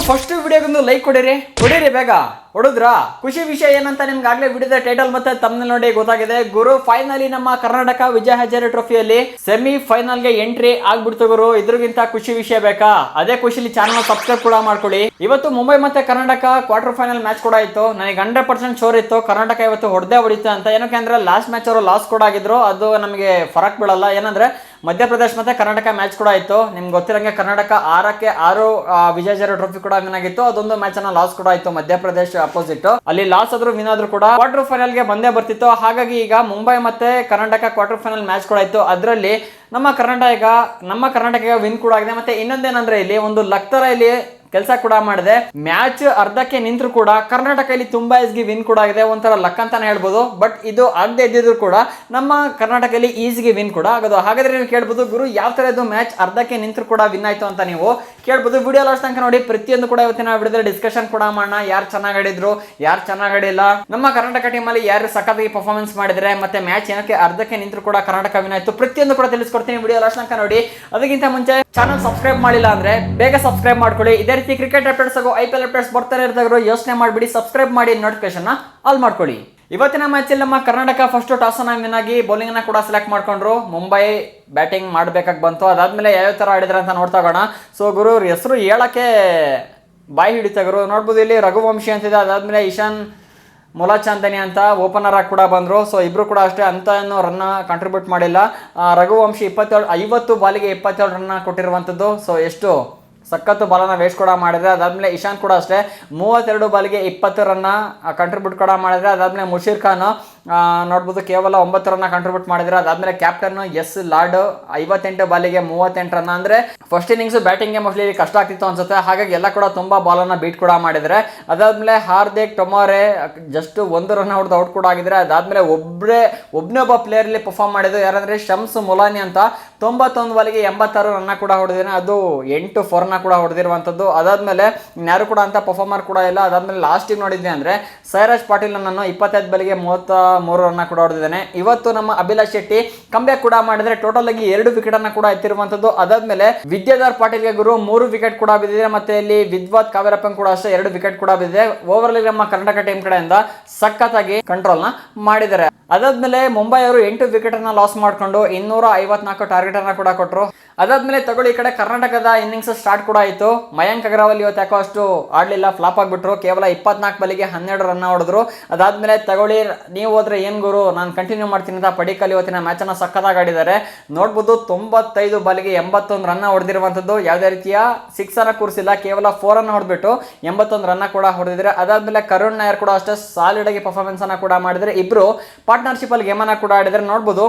First ವಿಡಿಯೋಗೊಂದು like ಕೊಡಿರಿ ಬೇಗ ಹೊಡೆದ್ರಾ? ಖುಷಿ ವಿಷಯ ಏನಂತ ನಿಮ್ಗೆ ಆಗ್ಲೇ ವಿಡಿಯೋದ ಟೈಟಲ್ ಮತ್ತೆ ತಮ್ಮನೇಲ್ ನೋಡಿ ಗೊತ್ತಾಗಿದೆ. ಗುರು ಫೈನಲಿ ನಮ್ಮ ಕರ್ನಾಟಕ ವಿಜಯ ಹಜಾರೆ ಟ್ರೋಫಿಯಲ್ಲಿ ಸೆಮಿ ಫೈನಲ್ ಗೆ ಎಂಟ್ರಿ ಆಗ್ಬಿಡ್ತು ಗುರು. ಇದ್ರಿಗಿಂತ ಖುಷಿ ವಿಷಯ ಬೇಕಾ? ಅದೇ ಖುಷಿಲಿ ಚಾನಲ್ ಸಬ್ಸ್ಕ್ರೈಬ್ ಕೂಡ ಮಾಡ್ಕೊಳ್ಳಿ. ಇವತ್ತು ಮುಂಬೈ ಮತ್ತೆ ಕರ್ನಾಟಕ ಕ್ವಾರ್ಟರ್ ಫೈನಲ್ ಮ್ಯಾಚ್ ಕೂಡ ಇತ್ತು. ನನಗೆ 100% ಶೋರ್ ಇತ್ತು ಕರ್ನಾಟಕ ಇವತ್ತು ಹೊಡೆಯುತ್ತೆ ಅಂತ. ಏನಕ್ಕೆ ಅಂದ್ರೆ ಲಾಸ್ಟ್ ಮ್ಯಾಚ್ ಅವರು ಲಾಸ್ ಕೂಡ ಆಗಿದ್ರು. ಅದು ನಮಗೆ ಫರಕ್ ಬೀಳಲ್ಲ. ಏನಂದ್ರೆ ಮಧ್ಯಪ್ರದೇಶ ಮತ್ತೆ ಕರ್ನಾಟಕ ಮ್ಯಾಚ್ ಕೂಡ ಇತ್ತು. ನಿಮ್ಗೆ ಗೊತ್ತಿರಂಗೆ ಕರ್ನಾಟಕ 6-6 ವಿಜಯ ಹಜಾರೆ ಟ್ರೋಫಿ ಕೂಡ ವಿನ್ ಆಗಿತ್ತು. ಅದೊಂದು ಮ್ಯಾಚ್ ಅನ್ನ ಲಾಸ್ ಕೂಡ ಆಯ್ತು ಮಧ್ಯಪ್ರದೇಶ ಅಪೋಸಿಟ್. ಅಲ್ಲಿ ಲಾಸ್ ಆದ್ರೂ ವಿನ್ ಆದ್ರೂ ಕೂಡ ಕ್ವಾರ್ಟರ್ ಫೈನಲ್ ಗೆ ಬಂದೇ ಬರ್ತಿತ್ತು. ಹಾಗಾಗಿ ಈಗ ಮುಂಬೈ ಮತ್ತೆ ಕರ್ನಾಟಕ ಕ್ವಾರ್ಟರ್ ಫೈನಲ್ ಮ್ಯಾಚ್ ಕೂಡ ಇತ್ತು. ಅದರಲ್ಲಿ ನಮ್ಮ ಕರ್ನಾಟಕ ವಿನ್ ಕೂಡ ಆಗಿದೆ. ಮತ್ತೆ ಇನ್ನೊಂದೇನಂದ್ರೆ ಇಲ್ಲಿ ಒಂದು ಲಕ್ತರ ಇಲ್ಲಿ ಕೆಲಸ ಕೂಡ ಮಾಡಿದೆ. ಮ್ಯಾಚ್ ಅರ್ಧಕ್ಕೆ ನಿಂತರೂ ಕೂಡ ಕರ್ನಾಟಕ ಇಲ್ಲಿ ತುಂಬಾ ಈಸಿಗೆ ವಿನ್ ಕೂಡ ಆಗಿದೆ. ಒಂಥರ ಲಕ್ ಅಂತಾನೆ ಹೇಳ್ಬೋದು. ಬಟ್ ಇದು ಆಗದೆ ಇದ್ದಿದ್ರು ಕೂಡ ನಮ್ಮ ಕರ್ನಾಟಕದಲ್ಲಿ ಈಸಿಗೆ ವಿನ್ ಕೂಡ ಆಗೋದು. ಹಾಗಾದ್ರೆ ನೀವು ಕೇಳ್ಬೋದು, ಗುರು ಯಾವ ತರ ಇದು ಮ್ಯಾಚ್ ಅರ್ಧಕ್ಕೆ ನಿಂತರೂ ಕೂಡ ವಿನ್ ಆಯ್ತು ಅಂತ ನೀವು ಕೇಳ್ಬೋದು. ವಿಡಿಯೋ ಲಾಸ್ಟ್ ತನಕ ನೋಡಿ. ಪ್ರತಿಯೊಂದು ಕೂಡ ಇವತ್ತಿನ ವಿಡಿಯೋದಲ್ಲಿ ಡಿಸ್ಕಷನ್ ಕೂಡ ಮಾಡೋಣ. ಯಾರು ಚೆನ್ನಾಗಿ ಆಡಿದ್ರು, ಯಾರು ಚೆನ್ನಾಗಿ ಆಡಿಲ್ಲ, ನಮ್ಮ ಕರ್ನಾಟಕ ಟೀಮ್ ಅಲ್ಲಿ ಯಾರು ಸಖತ್ತಾಗಿ ಪರ್ಫಾರ್ಮೆನ್ಸ್ ಮಾಡಿದ್ರೆ, ಮತ್ತೆ ಮ್ಯಾಚ್ ಏನಕ್ಕೆ ಅರ್ಧಕ್ಕೆ ನಿಂತರೂ ಕೂಡ ಕರ್ನಾಟಕ ವಿನ್ ಆಯ್ತು, ಪ್ರತಿಯೊಂದು ಕೂಡ ತಿಳಿಸ್ಕೊಡ್ತೀನಿ. ವಿಡಿಯೋ ಲಾಸ್ಟ್ ತನಕ ನೋಡಿ. ಅದಕ್ಕಿಂತ ಮುಂಚೆ ಚಾನಲ್ ಸಬ್ಸ್ಕ್ರೈಬ್ ಮಾಡಿಲ್ಲ ಅಂದ್ರೆ ಬೇಗ ಸಬ್ಸ್ಕ್ರೈಬ್ ಮಾಡ್ಕೊಳ್ಳಿ. ಇದೇ ರೀತಿ ಕ್ರಿಕೆಟ್ ಅಪ್ಡೇಟ್ಸ್ ಹಾಗೂ IPL ಅಪ್ಡೇಟ್ಸ್ ಬರ್ತಾರೆ ಇರ್ತಾರೋ ಯೋಚನೆ ಮಾಡ್ಬಿಡಿ, ಸಬ್ಸ್ಕ್ರೈಬ್ ಮಾಡಿ, ನೋಟಿಫಿಕೇಶನ್ ಆಲ್ ಮಾಡ್ಕೊಳ್ಳಿ. ಇವತ್ತಿನ ಮ್ಯಾಚ್ ಅಲ್ಲಿ ನಮ್ಮ ಕರ್ನಾಟಕ ಫಸ್ಟ್ ಟಾಸ್ ಅನ್ನ ವಿನ್ ಆಗಿ ಬೌಲಿಂಗ್ ಅನ್ನ ಕೂಡ ಸೆಲೆಕ್ಟ್ ಮಾಡ್ಕೊಂಡ್ರು. ಮುಂಬೈ ಬ್ಯಾಟಿಂಗ್ ಮಾಡ್ಬೇಕಾಗಿ ಬಂತು. ಅದಾದ್ಮೇಲೆ ಯಾವ ತರ ಆಡಿದ್ರೆ ಅಂತ ನೋಡ್ತಾ ಹೋಗೋಣ. ಸೊ ಗುರು ಹೆಸರು ಹೇಳಕ್ಕೆ ಬಾಯಿ ಹಿಡಿತ ಗುರು. ನೋಡ್ಬೋದು ಇಲ್ಲಿ ರಘುವಂಶಿ ಅಂತಿದೆ. ಅದಾದ್ಮೇಲೆ ಇಶಾನ್ ಮೊಲಾಚಾಂದನಿ ಅಂತ ಓಪನರ್ ಆಗಿ ಕೂಡ ಬಂದರು. ಸೊ ಇಬ್ರು ಕೂಡ ಅಷ್ಟೇ ಅಂತ ಏನು ರನ್ನ ಕಾಂಟ್ರಿಬ್ಯೂಟ್ ಮಾಡಿಲ್ಲ. ರಘುವಂಶಿ 50 ಬಾಲಿಗೆ 27 ರನ್ನ ಕೊಟ್ಟಿರುವಂಥದ್ದು. ಸೊ ಎಷ್ಟು ಸಖತ್ತು ಬಾಲನ್ನ ವೇಸ್ಟ್ ಕೂಡ ಮಾಡಿದ್ರೆ. ಅದಾದ್ಮೇಲೆ ಇಶಾನ್ ಕೂಡ ಅಷ್ಟೇ 32 ಬಾಲಿಗೆ 20 ರನ್ನ ಕಂಟ್ರಿಬ್ಯೂಟ್ ಕೂಡ ಮಾಡಿದ್ರೆ. ಅದಾದ್ಮೇಲೆ ಮುಷೀರ್ ಖಾನ್ ನೋಡ್ಬೋದು ಕೇವಲ 9 ರನ್ನ ಕಂಟ್ರಿಬ್ಯೂಟ್ ಮಾಡಿದ್ರೆ. ಅದಾದ್ಮೇಲೆ ಕ್ಯಾಪ್ಟನ್ ಎಸ್ ಲಾರ್ಡ್ 58 ಬಾಲಿಗೆ 38 ರನ್ನ. ಅಂದ್ರೆ ಫಸ್ಟ್ ಇನ್ನಿಂಗ್ಸ್ ಬ್ಯಾಟಿಂಗ್ಗೆ ಮೋಸ್ಟ್ಲಿ ಕಷ್ಟ ಆಗ್ತಿತ್ತು ಅನ್ಸುತ್ತೆ. ಹಾಗಾಗಿ ಎಲ್ಲ ಕೂಡ ತುಂಬಾ ಬಾಲನ್ನ ಬೀಟ್ ಕೂಡ ಮಾಡಿದ್ರೆ. ಅದಾದ್ಮೇಲೆ ಹಾರ್ದಿಕ್ ಟೊಮಾರೆ ಜಸ್ಟ್ 1 ರನ್ ಹೊಡೆದು ಔಟ್ ಕೂಡ ಆಗಿದ್ರೆ. ಅದಾದ್ಮೇಲೆ ಒಬ್ಬನೇ ಒಬ್ಬ ಪ್ಲೇಯರ್ ಇಲ್ಲಿ ಪರ್ಫಾರ್ಮ್ ಮಾಡಿದ್ರು. ಯಾರಂದ್ರೆ ಶಮ್ಸ್ ಮೊಲಾನಿ ಅಂತ 91 ಬಾಲಿಗೆ 86 ರನ್ನ ಕೂಡ ಹೊಡೆದಿದ್ದಾನೆ. ಅದು 8 4 ಕೂಡ ಹೊಡೆದಿರುವಂಥದ್ದು. ಅದಾದ್ಮೇಲೆ ಇನ್ಯಾರು ಕೂಡ ಅಂತ ಪರ್ಫಾರ್ಮರ್ ಕೂಡ ಇಲ್ಲ. ಅದಾದ್ಮೇಲೆ ಲಾಸ್ಟಿಗೆ ನೋಡಿದ್ವಿ ಅಂದ್ರೆ ಸೈರಾಜ್ ಪಾಟೀಲ್ ನಾನು 25 ಬಾಲಿಗೆ 33 ರನ್ನ ಕೂಡ ಹೊಡೆದಿದ್ದಾನೆ. ಇವತ್ತು ನಮ್ಮ ಅಭಿಲಾಷ್ ಶೆಟ್ಟಿ ಕಂಬ್ಯಾಕ್ ಕೂಡ ಮಾಡಿದ್ರೆ ಟೋಟಲ್ ಆಗಿ 2 ವಿಕೆಟ್ ಅನ್ನ ಕೂಡ ಎತ್ತಿರುವಂತದ್ದು. ಅದಾದ್ಮೇಲೆ ವಿದ್ಯಾಧರ್ ಪಾಟೀಲ್ಗೆ ಗುರು 3 ವಿಕೆಟ್ ಕೂಡ ಬಿದ್ದಿದೆ. ಮತ್ತೆ ಇಲ್ಲಿ ವಿದ್ವಾತ್ ಕಾವೇರಪ್ಪನ್ ಕೂಡ ಅಷ್ಟೇ 2 ವಿಕೆಟ್ ಕೂಡ ಬಿದ್ದಿದೆ. ಓವರ್ ನಮ್ಮ ಕರ್ನಾಟಕ ಟೀಮ್ ಕಡೆಯಿಂದ ಸಖತ್ತಾಗಿ ಕಂಟ್ರೋಲ್ ನ ಮಾಡಿದ್ದಾರೆ. ಅದಾದ್ಮೇಲೆ ಮುಂಬೈ ಅವರು 8 ವಿಕೆಟ್ ಅನ್ನ ಲಾಸ್ ಮಾಡ್ಕೊಂಡು 254 ಟಾರ್ಗೆಟ್ ಅನ್ನ ಕೂಡ ಕೊಟ್ಟರು. ಅದಾದ್ಮೇಲೆ ತಗೊಳ್ಳಿ ಈ ಕಡೆ ಕರ್ನಾಟಕದ ಇನ್ನಿಂಗ್ಸ್ ಸ್ಟಾರ್ಟ್ ಕೂಡ ಆಯಿತು. ಮಯಾಂಕ್ ಅಗರ್ವಾಲ್ ಇವತ್ತು ಯಾಕೋ ಅಷ್ಟು ಆಡ್ಲಿಲ್ಲ, ಫ್ಲಾಪ್ ಆಗಿಬಿಟ್ರು. ಕೇವಲ 24 ಬಾಲಿಗೆ 12 ರನ್ನ ಹೊಡೆದ್ರು. ಅದಾದ್ಮೇಲೆ ತಗೊಳ್ಳಿ ನೀವು ಹೋದ್ರೆ ಏನ್ ಗುರು ನಾನು ಕಂಟಿನ್ಯೂ ಮಾಡ್ತೀನಿ ಅಂತ ಪಡಿಕಲ್ ಇವತ್ತಿನ ಮ್ಯಾಚ್ ಅನ್ನ ಸಖತ್ತಾಗಿ ಆಡಿದ್ದಾರೆ. ನೋಡ್ಬೋದು 95 ಬಾಲಿಗೆ 81 ರನ್ನ ಹೊಡೆದಿರುವಂತದ್ದು. ಯಾವುದೇ ರೀತಿಯ 6 ಅನ್ನ ಕೂರಿಸಿಲ್ಲ, ಕೇವಲ 4 ಅನ್ನ ಹೊಡೆದ್ಬಿಟ್ಟು 81 ರನ್ನ ಕೂಡ ಹೊಡೆದಿದ್ದಾರೆ. ಅದಾದ್ಮೇಲೆ ಕರುಣ್ ನಾಯರ್ ಕೂಡ ಅಷ್ಟೇ ಸಾಲಿಡ್ ಆಗಿ ಪರ್ಫಾರ್ಮೆನ್ಸ್ ಅನ್ನ ಕೂಡ ಮಾಡಿದ್ರೆ. ಇಬ್ರು ಪಾರ್ಟ್ನರ್ಶಿಪ್ ಅಲ್ಲಿ ಗೇಮ್ ಅನ್ನ ಕೂಡ ಆಡಿದ್ರೆ. ನೋಡ್ಬೋದು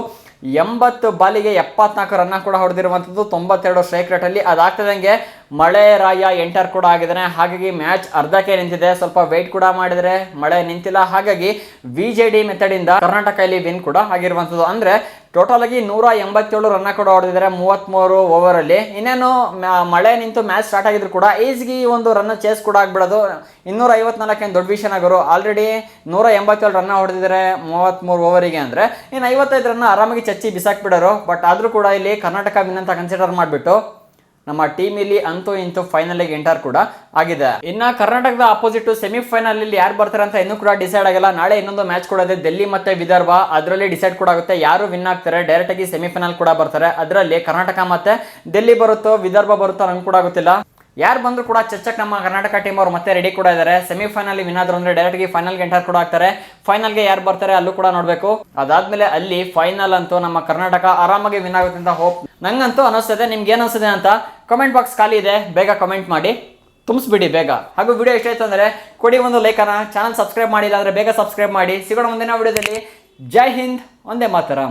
80 ಬಾಲಿಗೆ 74 ರನ್ನ ಕೂಡ ಹೊಡೆದಿರುವಂಥದ್ದು 92 ಸ್ಟ್ರೈಕ್ ರೇಟ್ ಅಲ್ಲಿ. ಅದಾಗ್ತದಂಗೆ ಮಳೆ ರಾಯ ಎಂಟರ್ ಕೂಡ ಆಗಿದ್ದಾನೆ. ಹಾಗಾಗಿ ಮ್ಯಾಚ್ ಅರ್ಧಕ್ಕೆ ನಿಂತಿದೆ. ಸ್ವಲ್ಪ ವೇಟ್ ಕೂಡ ಮಾಡಿದ್ರೆ ಮಳೆ ನಿಂತಿಲ್ಲ. ಹಾಗಾಗಿ VJD ಮೆಥಡ್ ಇಂದ ಕರ್ನಾಟಕ ಇಲ್ಲಿ ವಿನ್ ಕೂಡ ಆಗಿರುವಂಥದ್ದು. ಅಂದ್ರೆ ಟೋಟಲ್ ಆಗಿ 187 ರನ್ನ ಕೂಡ ಹೊಡೆದಿದ್ದಾರೆ 33 ಓವರ್ ಅಲ್ಲಿ. ಇನ್ನೇನು ಮಳೆ ನಿಂತು ಮ್ಯಾಚ್ ಸ್ಟಾರ್ಟ್ ಆಗಿದ್ರು ಕೂಡ ಈಸಿಗೆ ಒಂದು ರನ್ ಚೇಸ್ ಕೂಡ ಆಗ್ಬಿಡೋದು. 254 ಏನು ದೊಡ್ಡ ವಿಷಯ ಆಗೋರು. ಆಲ್ರೆಡಿ 187 ರನ್ನ ಹೊಡೆದಿದ್ದಾರೆ 33 ಓವರಿಗೆ. ಅಂದ್ರೆ ಇನ್ನು 55 ರನ್ನ ಆರಾಮಾಗಿ ಚಚ್ಚಿ ಬಿಸಾಕ್ಬಿಡೋರು. ಬಟ್ ಆದ್ರೂ ಕೂಡ ಇಲ್ಲಿ ಕರ್ನಾಟಕ ವಿನ್ ಅಂತ ಕನ್ಸಿಡರ್ ಮಾಡಿಬಿಟ್ಟು ನಮ್ಮ ಟೀಮ್ ಇಲ್ಲಿ ಅಂತೂ ಇಂತೂ ಫೈನಲ್ ಎಂಟರ್ ಕೂಡ ಆಗಿದೆ. ಇನ್ನ ಕರ್ನಾಟಕದ ಅಪೋಸಿಟ್ ಸೆಮಿಫೈನಲ್ ಇಲ್ಲಿ ಯಾರು ಬರ್ತಾರೆ ಅಂತ ಇನ್ನೂ ಕೂಡ ಡಿಸೈಡ್ ಆಗಿಲ್ಲ. ನಾಳೆ ಇನ್ನೊಂದು ಮ್ಯಾಚ್ ಕೂಡ ಇದೆ, ಡೆಲ್ಲಿ ಮತ್ತೆ ವಿದರ್ಭ. ಅದರಲ್ಲಿ ಡಿಸೈಡ್ ಕೂಡ ಆಗುತ್ತೆ ಯಾರು ವಿನ್ ಆಗ್ತಾರೆ. ಡೈರೆಕ್ಟ್ ಆಗಿ ಸೆಮಿಫೈನಲ್ ಕೂಡ ಬರ್ತಾರೆ. ಅದರಲ್ಲಿ ಕರ್ನಾಟಕ ಮತ್ತೆ ಡೆಲ್ಲಿ ಬರುತ್ತೋ ವಿದರ್ಭ ಬರುತ್ತೋ ನಂಗೆ ಕೂಡ ಗೊತ್ತಿಲ್ಲ. ಯಾರು ಬಂದ್ರು ಕೂಡ ಚರ್ಚೆಗೆ ನಮ್ಮ ಕರ್ನಾಟಕ ಟೀಮ್ ಅವರು ಮತ್ತೆ ರೆಡಿ ಕೂಡ ಇದ್ದಾರೆ. ಸೆಮಿಫೈನಲ್ ವಿನ್ ಆದ್ರು ಅಂದ್ರೆ ಡೈರೆಕ್ಟ್ ಆಗಿ ಫೈನಲ್ಗೆ ಎಂಟರ್ ಕೂಡ ಆಗ್ತಾರೆ. ಫೈನಲ್ಗೆ ಯಾರು ಬರ್ತಾರೆ ಅಲ್ಲೂ ಕೂಡ ನೋಡ್ಬೇಕು. ಅದಾದ್ಮೇಲೆ ಅಲ್ಲಿ ಫೈನಲ್ ಅಂತೂ ನಮ್ಮ ಕರ್ನಾಟಕ ಆರಾಮಾಗಿ ವಿನ್ ಆಗುತ್ತೆ ಅಂತ ಹೋಪ್ ನಂಗಂತೂ ಅನಿಸ್ತದೆ. ನಿಮ್ಗೆ ಏನು ಅನಿಸ್ತದೆ ಅಂತ ಕಮೆಂಟ್ ಬಾಕ್ಸ್ ಖಾಲಿ ಇದೆ, ಬೇಗ ಕಮೆಂಟ್ ಮಾಡಿ ತುಂಬಿಸ್ಬಿಡಿ ಬೇಗ. ಹಾಗೂ ವಿಡಿಯೋ ಇಷ್ಟ ಆಯ್ತು ಅಂದ್ರೆ ಕೊಡಿ ಒಂದು ಲೈಕ್ ಅನ್ನ. ಚಾನಲ್ ಸಬ್ಸ್ಕ್ರೈಬ್ ಮಾಡಿಲ್ಲ ಅಂದ್ರೆ ಬೇಗ ಸಬ್ಸ್ಕ್ರೈಬ್ ಮಾಡಿ. ಸಿಗೋಣ ಮುಂದಿನ ವಿಡಿಯೋದಲ್ಲಿ. ಜೈ ಹಿಂದ್, ಒಂದೇ ಮಾತರಂ.